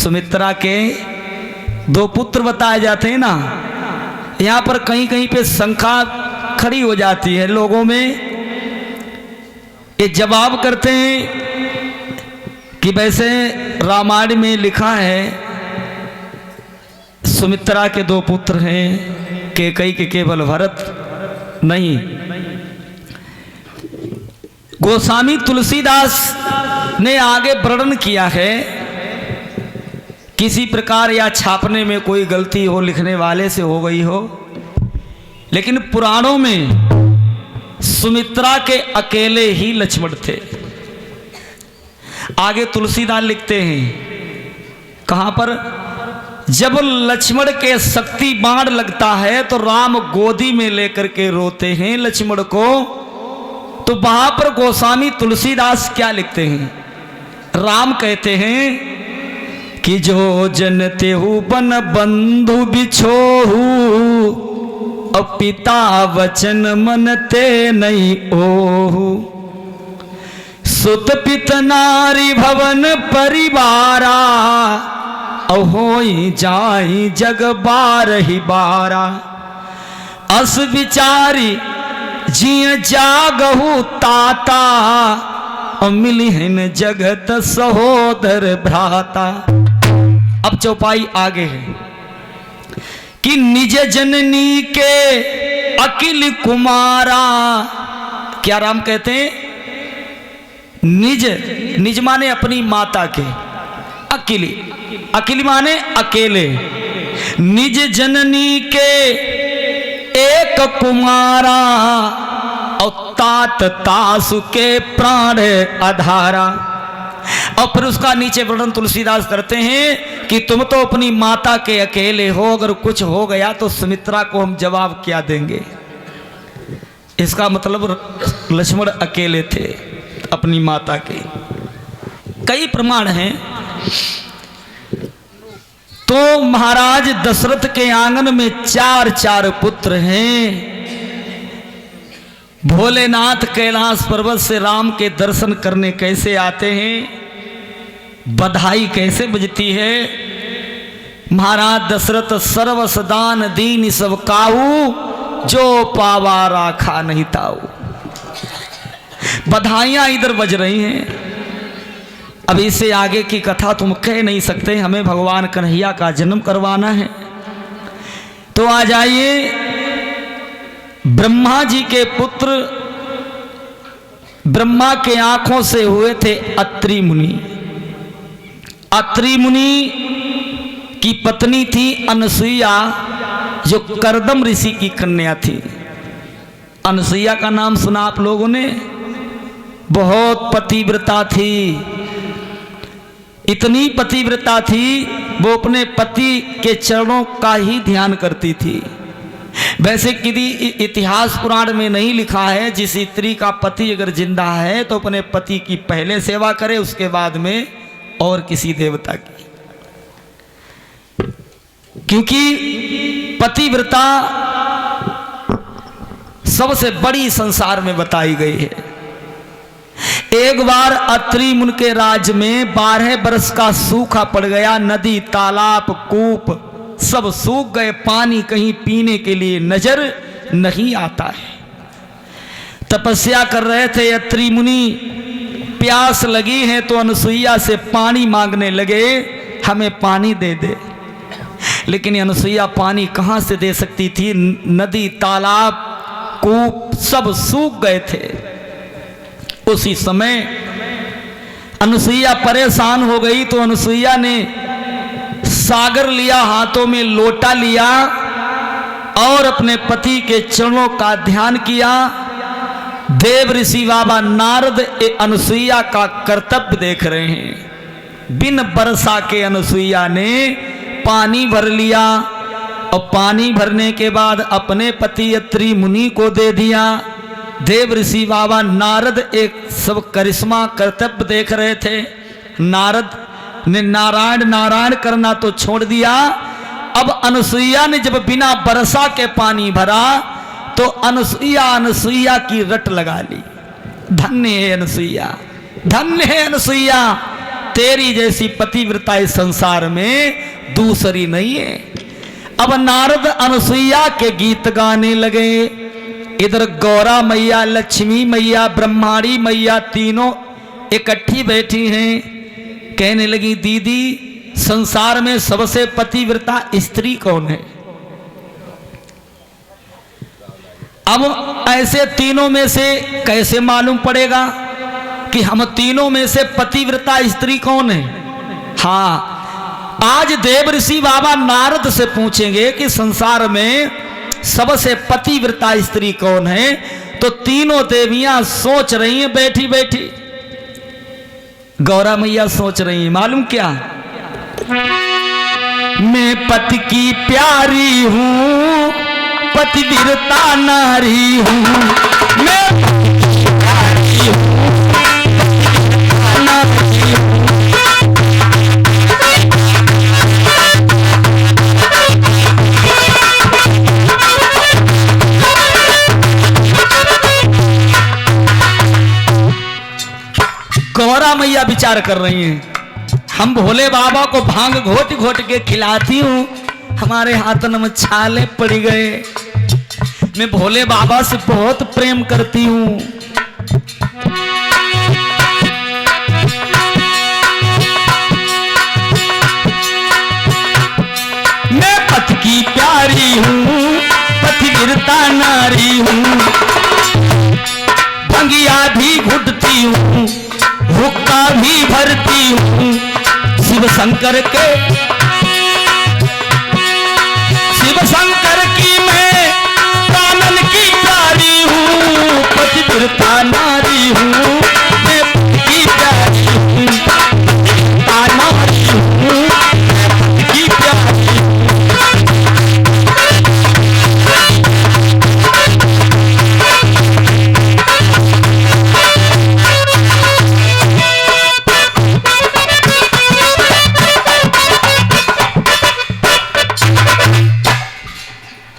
सुमित्रा के 2 पुत्र बताए जाते हैं ना। यहाँ पर कहीं कहीं पे शंका खड़ी हो जाती है लोगों में। ये जवाब करते हैं कि वैसे रामायण में लिखा है सुमित्रा के 2 पुत्र हैं, कैकेयी के केवल भरत नहीं। गोस्वामी तुलसीदास ने आगे वर्णन किया है, किसी प्रकार या छापने में कोई गलती हो, लिखने वाले से हो गई हो, लेकिन पुराणों में सुमित्रा के अकेले ही लक्ष्मण थे। आगे तुलसीदास लिखते हैं, कहां पर, जब लक्ष्मण के शक्ति बाण लगता है तो राम गोदी में लेकर के रोते हैं लक्ष्मण को। तो वहां पर गोस्वामी तुलसीदास क्या लिखते हैं, राम कहते हैं कि जो जनते हु बन बंधु बिछोहू, अब पिता वचन मनते नहीं ओहू। सुत पित नारी भवन परिवारा, अहोई जाई जग बारही बारा। अस विचारी जिय जागहु ताता, मिली है जगत सहोदर भ्राता। अब चौपाई आगे है कि निज जननी के अकिल कुमारा। क्या राम कहते हैं, निज, निज माने अपनी माता के, अकिली, अकिली माने अकेले, निज जननी के एक कुमारा, और तात तासु के प्राण आधारा। और फिर उसका नीचे वर्णन तुलसीदास करते हैं कि तुम तो अपनी माता के अकेले हो, अगर कुछ हो गया तो सुमित्रा को हम जवाब क्या देंगे। इसका मतलब लक्ष्मण अकेले थे अपनी माता के। कई प्रमाण हैं। तो महाराज दशरथ के आंगन में 4 पुत्र हैं। भोलेनाथ कैलाश पर्वत से राम के दर्शन करने कैसे आते हैं, बधाई कैसे बजती है। महाराज दशरथ सर्वसदान दीन सब काहू, जो पावा राखा नहीं ताऊ। बधाइयां इधर बज रही हैं। अब इससे आगे की कथा तुम कह नहीं सकते, हमें भगवान कन्हैया का जन्म करवाना है। तो आ जाइए, ब्रह्मा जी के पुत्र, ब्रह्मा के आंखों से हुए थे अत्रि मुनि। अत्रि मुनि की पत्नी थी अनसुईया, जो करदम ऋषि की कन्या थी। अनसुईया का नाम सुना आप लोगों ने, बहुत पतिव्रता थी। इतनी पतिव्रता थी वो अपने पति के चरणों का ही ध्यान करती थी। वैसे किसी इतिहास पुराण में नहीं लिखा है, जिस स्त्री का पति अगर जिंदा है तो अपने पति की पहले सेवा करे, उसके बाद में और किसी देवता की, क्योंकि पतिव्रता सबसे बड़ी संसार में बताई गई है। एक बार अत्रि मुनि के राज्य में 12 वर्ष का सूखा पड़ गया। नदी, तालाब, कूप सब सूख गए। पानी कहीं पीने के लिए नजर नहीं आता है। तपस्या कर रहे थे अत्रि मुनि, प्यास लगी है तो अनसुईया से पानी मांगने लगे, हमें पानी दे दे। लेकिन अनसुईया पानी कहां से दे सकती थी, नदी, तालाब, कूप सब सूख गए थे। उसी समय अनसुईया परेशान हो गई तो अनसुईया ने सागर लिया, हाथों में लोटा लिया और अपने पति के चरणों का ध्यान किया। देव ऋषि बाबा नारद अनसुईया का कर्तव्य देख रहे हैं। बिन बरसा के अनसुईया ने पानी भर लिया और पानी भरने के बाद अपने पति अत्रि मुनि को दे दिया। देव ऋषि बाबा नारद एक सब करिश्मा कर्तव्य देख रहे थे। नारद ने नारायण नारायण करना तो छोड़ दिया। अब अनसुईया ने जब बिना बरसा के पानी भरा तो अनसुईया की रट लगा ली। धन्य है अनसुईया, धन्य है अनसुईया, तेरी जैसी पतिव्रता इस संसार में दूसरी नहीं है। अब नारद अनुसुईया के गीत गाने लगे। इधर गौरा मैया, लक्ष्मी मैया, ब्रह्माणी मैया तीनों इकट्ठी बैठी हैं। कहने लगी, दीदी संसार में सबसे पतिव्रता स्त्री कौन है? अब ऐसे तीनों में से कैसे मालूम पड़ेगा कि हम तीनों में से पतिव्रता स्त्री कौन है? हाँ, आज देव ऋषि बाबा नारद से पूछेंगे कि संसार में सबसे पतिव्रता स्त्री कौन है, तो तीनों देवियां सोच रही हैं बैठी बैठी। गौरा मैया सोच रही है, मालूम क्या? मैं पति की प्यारी हूं, पतिव्रता नारी हूं, मैं प्यारी हूं, नारी हूं। गौरा मैया विचार कर रही हैं, हम भोले बाबा को भांग घोट घोट के खिलाती हूं, हमारे हाथों में छाले पड़ गए। मैं भोले बाबा से बहुत प्रेम करती हूं। मैं पति की प्यारी हूं, पतिव्रता नारी हूं, भंगिया भी घुटती हूं, हुक्का भी भरती हूं, शिव शंकर की मैं कानन की प्यारी हूं, पतिव्रता नारी हूं, मैं पति की प्यारी हूं, नारी हूं, पति की प्यारी हूं।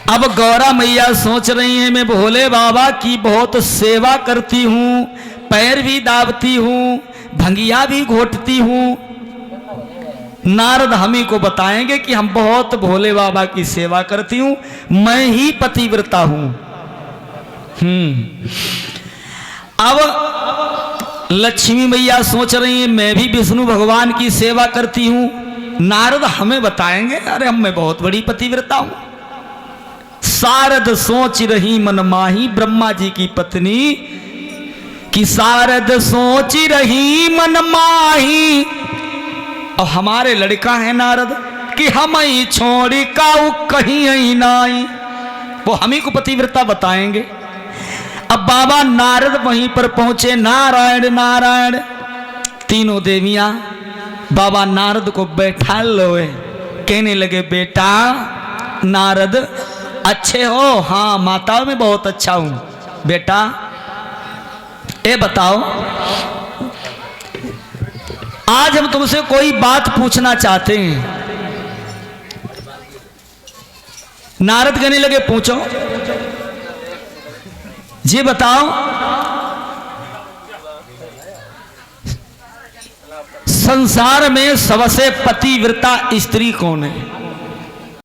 अब गौरा मैया सोच रही हैं, मैं भोले बाबा की बहुत सेवा करती हूं, पैर भी दाबती हूं, भंगिया भी घोटती हूं। नारद हम ही को बताएंगे कि हम बहुत भोले बाबा की सेवा करती हूं, मैं ही पतिव्रता हूं। अब लक्ष्मी मैया सोच रही हैं, मैं भी विष्णु भगवान की सेवा करती हूं। नारद हमें बताएंगे, अरे मैं बहुत बड़ी पतिव्रता हूं। सारद सोच रही मन माही, ब्रह्मा जी की पत्नी कि सारद सोच रही मन माही। और हमारे लड़का है नारद कि हम ही छोड़ी काऊ कहीं ही नाई, वो हम ही को पतिव्रता बताएंगे। अब बाबा नारद वहीं पर पहुंचे। नारायण नारायण, तीनों देवियां बाबा नारद को बैठा लोए। कहने लगे, बेटा नारद अच्छे हो? हाँ माता मैं बहुत अच्छा हूं। बेटा ये बताओ, आज हम तुमसे कोई बात पूछना चाहते हैं। नारद कहने लगे, पूछो जी, बताओ संसार में सबसे पतिव्रता स्त्री कौन है?